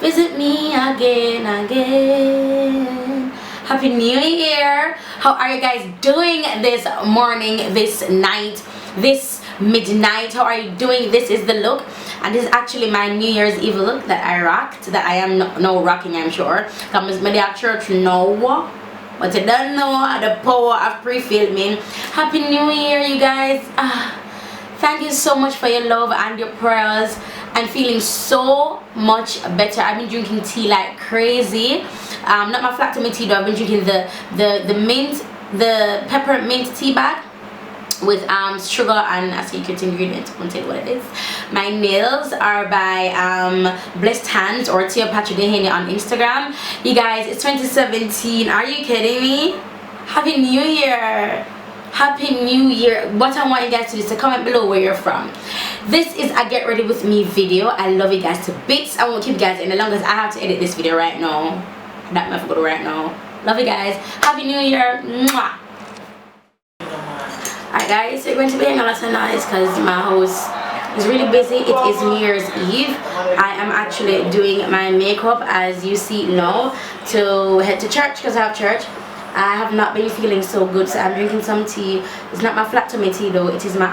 Visit me again. Happy New Year. How are you guys doing this morning, this night, this midnight? How are you doing? This is the look, and this is actually my New Year's Eve look that I rocked, that I am now rocking, I'm sure. Comes maybe at church now, but you don't know the power of pre-filming. Happy New Year, you guys. Thank you so much for your love and your prayers. I'm feeling so much better. I've been drinking tea like crazy. Not my flat tummy tea though. I've been drinking the peppermint tea bag with sugar and a secret ingredient. I won't tell you what it is. My nails are by Blessed Hands or Tia Patrick Dehane on Instagram. You guys, it's 2017. Are you kidding me? Happy New Year. Happy New Year. What I want you guys to do is to comment below where you're from. This is a get ready with me video. I love you guys to bits. I won't keep you guys any longer as I have to edit this video right now. That might go right now. Love you guys. Happy New Year. Mwah. Alright guys, we're going to be hanging out tonight because my house is really busy. It is New Year's Eve. I am actually doing my makeup as you see now to head to church because I have church. I have not been feeling so good, so I'm drinking some tea. It's not my flat tummy tea though. It is my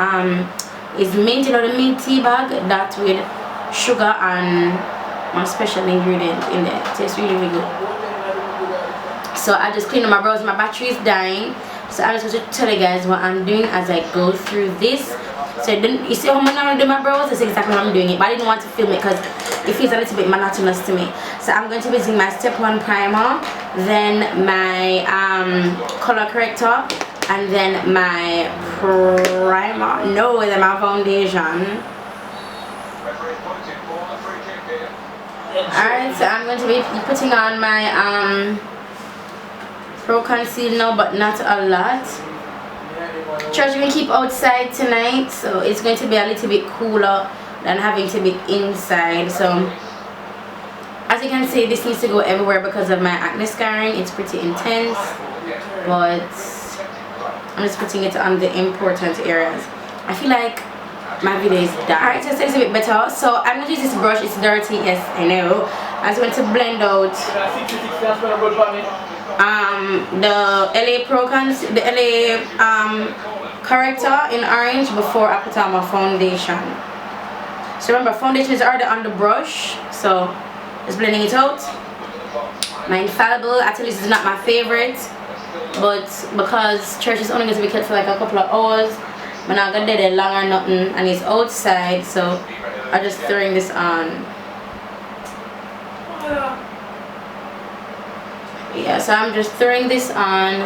it's mint, you know, the mint tea bag that with sugar and one special ingredient in there. It tastes really, really good. So I just cleaned up my brows. My battery is dying, so I'm just going to tell you guys what I'm doing as I go through this. So you see how I'm gonna do my brows? That's exactly how I'm doing it, but I didn't want to film it because it feels a little bit monotonous to me. So I'm going to be using my step 1 primer, then my color corrector, and then my primer. No, then my foundation. Alright, so I'm going to be putting on my Pro Conceal now, but not a lot. Church we keep outside tonight, so it's going to be a little bit cooler than having to be inside. So as you can see, this needs to go everywhere because of my acne scarring. It's pretty intense, but I'm just putting it on the important areas. I feel like my video is done. Alright, so it's a bit better. So I'm going to use this brush. It's dirty, yes, I know. I'm going to blend out the LA Pro Conceal, the LA corrector in orange before I put on my foundation. So remember, foundation is already on the brush, so just blending it out. My infallible, actually this is not my favorite, but because church is only going to be kept for like a couple of hours, I'm not gonna do it long or nothing, and it's outside, so I'm just throwing this on. Yeah, so I'm just throwing this on.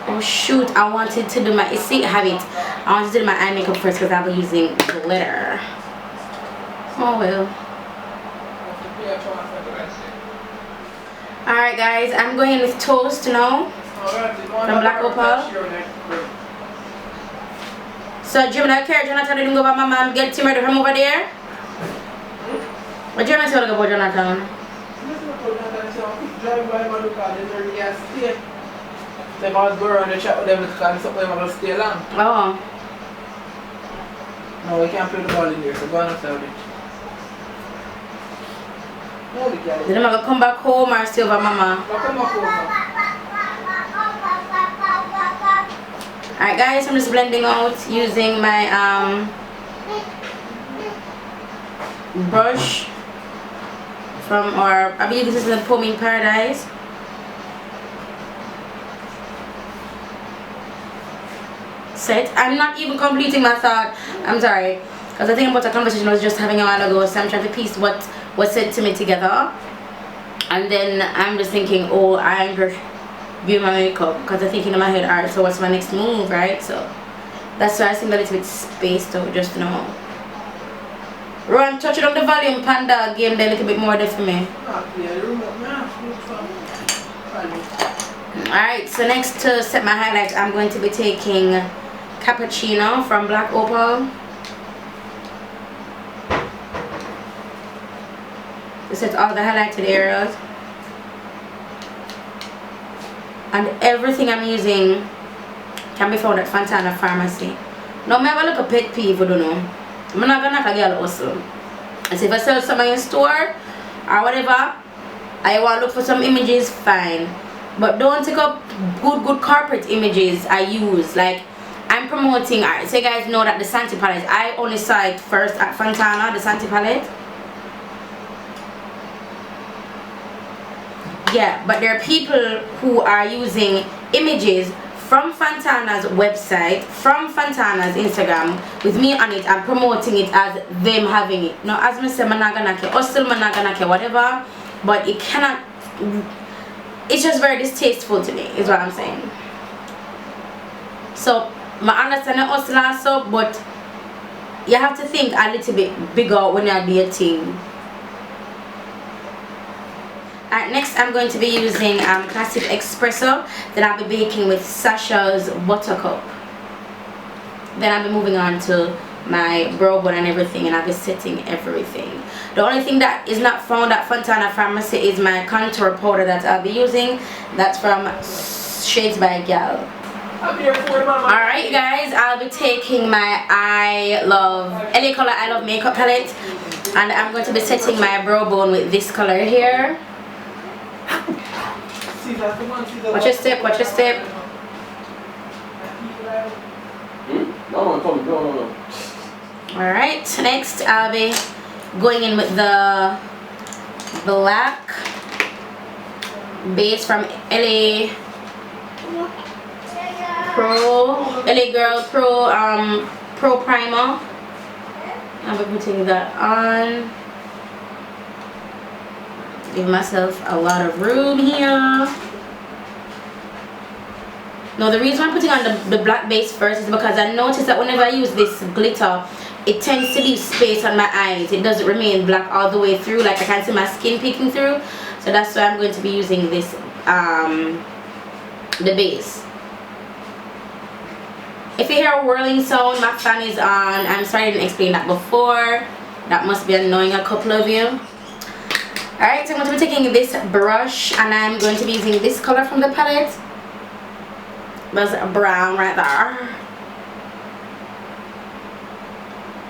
Oh shoot, I wanted to do my, I wanted to do my eye makeup first because I'll be using glitter. Oh well. Alright guys, I'm going in with Toast now from Black Opal. So Jimmy, I care Jonathan didn't go by my mom get Tim ready from over there? What Jonathan say about Jonathan? Drive by my look at the gas stay. So I must go around and chat with them because something I'm going to stay long. Oh. No, we can't play the ball in here, so go on outside with it. No, we can't. Did I come back home or stay over mama? I'll come back home. Alright guys, I'm just blending out using my brush from our, I believe this is the Poming Paradise. Set. I'm not even completing my thought. I'm sorry, because I think about a conversation I was just having a while ago, so I'm trying to piece what was said to me together, and then I'm just thinking, oh, I'm just doing my makeup because I'm thinking in my head, alright, so what's my next move, right? So that's why I seem a little bit spaced out just now. Run, touch it on the volume, Panda, game there a little bit more there for me. Alright, so next to set my highlights, I'm going to be taking Cappuccino from Black Opal to set all the highlighted areas. And everything I'm using can be found at Fontana Pharmacy. Now, I have a little pet peeve, I don't know. I'm not gonna knock a girl hustle. And so if I sell some in store or whatever, I want to look for some images, fine. But don't take up good corporate images I use. Like, I'm promoting art. So you guys know that the Santi palette, I only saw it first at Fontana, the Santi palette. Yeah, but there are people who are using images from Fontana's website, from Fontana's Instagram, with me on it and promoting it as them having it. Now, as I said, I'm not gonna care, hustle, I'm not gonna care, whatever, but it cannot, it's just very distasteful to me, is what I'm saying. So, I understand the hustle also, but you have to think a little bit bigger when you're dating. Alright, next I'm going to be using Classic Espresso. Then I'll be baking with Sasha's Buttercup. Then I'll be moving on to my brow bone and everything, and I'll be setting everything. The only thing that is not found at Fontana Pharmacy is my contour powder that I'll be using. That's from Shades by Gal. Alright guys, I'll be taking my LA Color I Love makeup palette, and I'm going to be setting my brow bone with this color here. Watch your step, watch your step. No. Alright, next I'll be going in with the black base from LA Girl Pro Primer. I'll be putting that on. Give myself a lot of room here. Now the reason I'm putting on the black base first is because I noticed that whenever I use this glitter, it tends to leave space on my eyes. It doesn't remain black all the way through, like I can see my skin peeking through. So that's why I'm going to be using this the base. If you hear a whirling sound, my fan is on. I'm sorry I didn't explain that before. That must be annoying a couple of you. Alright, so I'm going to be taking this brush and I'm going to be using this color from the palette. That's brown right there.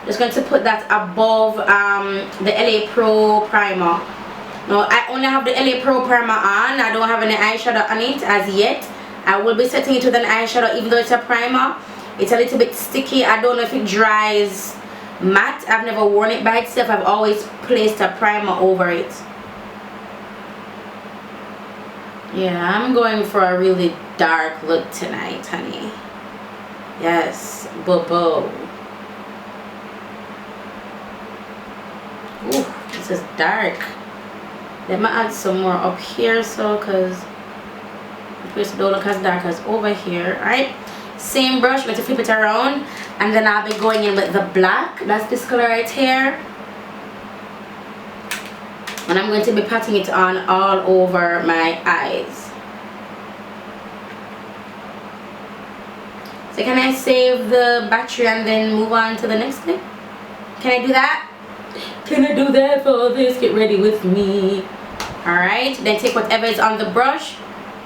Just going to put that above the LA Pro Primer. Now, I only have the LA Pro Primer on. I don't have any eyeshadow on it as yet. I will be setting it with an eyeshadow even though it's a primer. It's a little bit sticky. I don't know if it dries matte. I've never worn it by itself. I've always placed a primer over it. Yeah, I'm going for a really dark look tonight, honey. Yes, Bobo. Ooh, this is dark. Let me add some more up here, so because it don't look as dark as over here. Alright, same brush, going to flip it around, and then I'll be going in with the black. That's this color right here. And I'm going to be patting it on all over my eyes. So can I save the battery and then move on to the next clip? Can I do that? Can I do that for this? Get ready with me. Alright, then take whatever is on the brush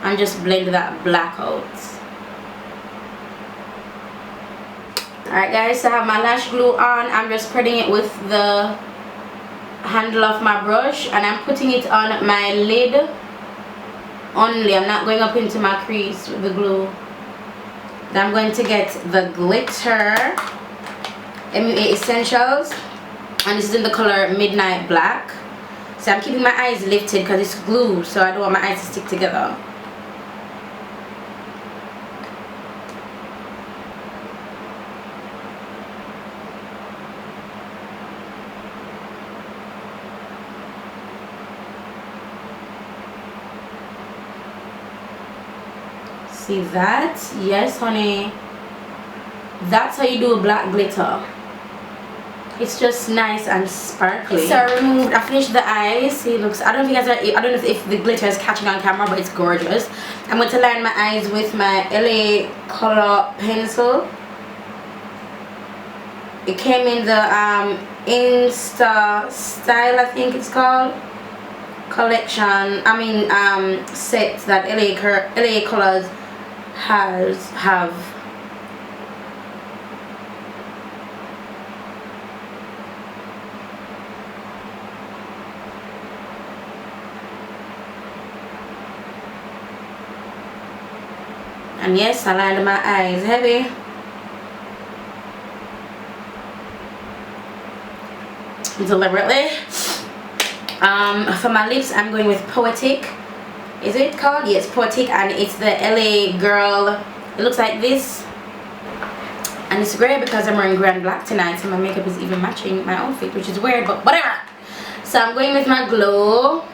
and just blend that black out. Alright guys, so I have my lash glue on. I'm just spreading it with the handle of my brush and I'm putting it on my lid only. I'm not going up into my crease with the glue. Then I'm going to get the glitter MUA Essentials, and this is in the color Midnight Black. So I'm keeping my eyes lifted because it's glue, so I don't want my eyes to stick together. See that? Yes, honey. That's how you do black glitter. It's just nice and sparkly. So I removed, I finished the eyes. See, looks, I don't know if the glitter is catching on camera, but it's gorgeous. I'm going to line my eyes with my LA Color pencil. It came in the Insta Style, I think it's called, collection. Set that LA Colors have. And yes, I lined my eyes heavy. Deliberately. For my lips, I'm going with Poetic. Is it called? Yes, Poetic, and it's the LA Girl. It looks like this, and it's great because I'm wearing grand black tonight, so my makeup is even matching my outfit, which is weird, but whatever. So I'm going with my glow.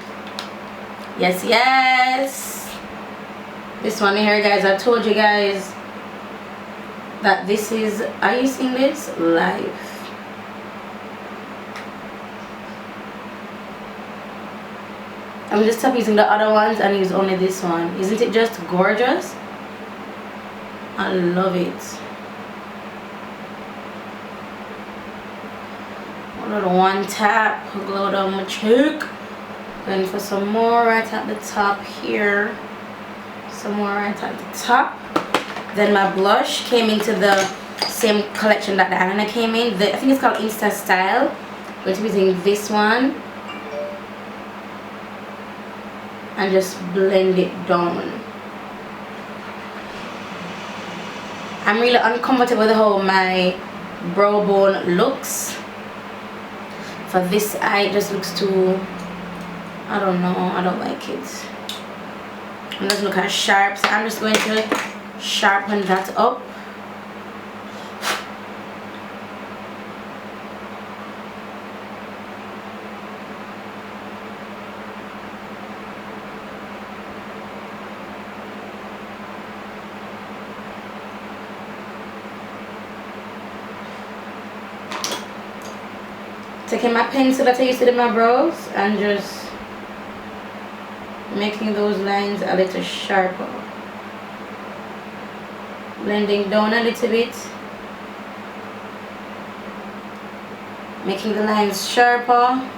Yes, yes. This one here, guys. I told you guys that this is. Are you seeing this live? I'm just stop using the other ones and use only this one. Isn't it just gorgeous? I love it. Another one tap, glow down my cheek. Going for some more right at the top here. Some more right at the top. Then my blush came into the same collection that the eyeliner came in. I think it's called Insta Style. I'm going to be using this one. And just blend it down. I'm really uncomfortable with how my brow bone looks. For this eye, it just looks too, I don't know, I don't like it. It doesn't look as sharp, so I'm just going to sharpen that up. Taking my pencil that I used to do my brows and just making those lines a little sharper. Blending down a little bit. Making the lines sharper.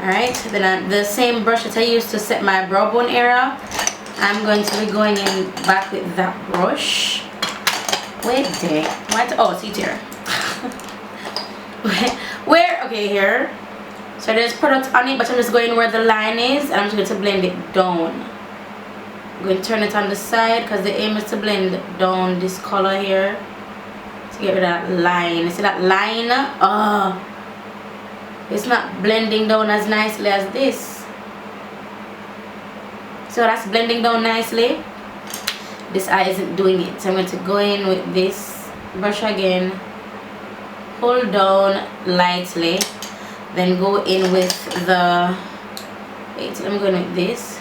Alright, then the same brush that I used to set my brow bone area, I'm going to be going in back with that brush. Wait there. What? Oh, see here. Where? Okay, here. So there's product on it, but I'm just going where the line is, and I'm just going to blend it down. I'm going to turn it on the side because the aim is to blend down this color here to get rid of that line. You see that line? Oh. It's not blending down as nicely as this. So that's blending down nicely. This eye isn't doing it. So I'm going to go in with this brush again. Hold down lightly. Then go in with the... Wait, I'm going with this.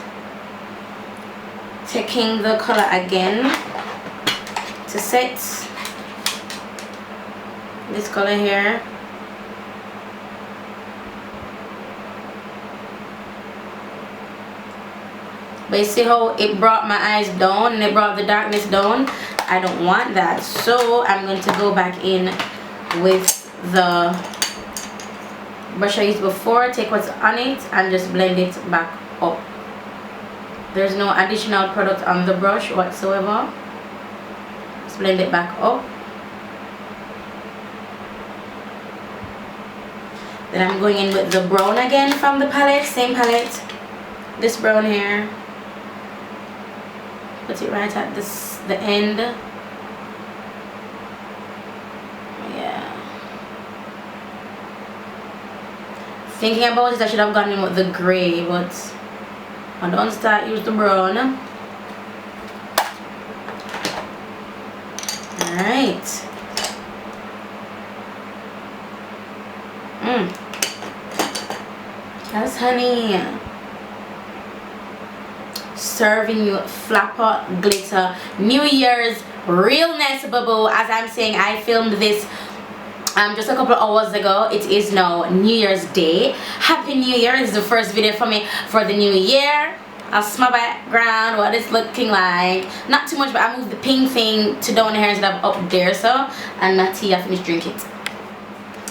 Taking the color again to set this color here. But you see how it brought my eyes down and it brought the darkness down? I don't want that. So I'm going to go back in with the brush I used before. Take what's on it and just blend it back up. There's no additional product on the brush whatsoever. Just blend it back up. Then I'm going in with the brown again from the palette. Same palette. This brown here. Put it right at the end. Yeah. Thinking about it, I should have gone in with the grey, but I don't start use the brown. Alright. Yes, honey. Serving you flapper glitter New Year's realness, boo. As I'm saying, I filmed this just a couple hours ago. It is now New Year's Day. Happy New Year. This is the first video for me for the new year. I'll smell background what it's looking like. Not too much, but I moved the pink thing to down here instead of up there, so and that tea I finished drinking it.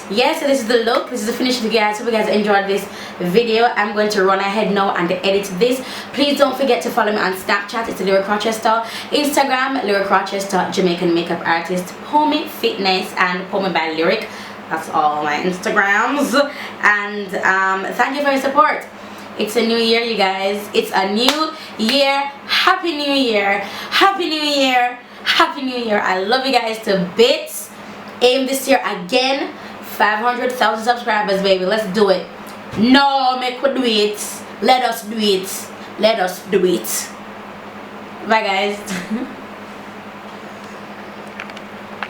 yeah, so this is the look. This is the finished look, guys. Hope you guys enjoyed this video. I'm going to run ahead now and edit this. Please don't forget to follow me on Snapchat. It's Lyric Rochester. Instagram, Lyric Rochester, Jamaican makeup artist, Pommy Fitness, and Pommy by Lyric. That's all my Instagrams. And thank you for your support. It's a new year, you guys. It's a new year. Happy New Year. Happy New Year. Happy New Year. I love you guys to bits. Aim this year again. 500,000 subscribers, baby. Let's do it. No, make we do it. Let us do it. Let us do it. Bye, guys.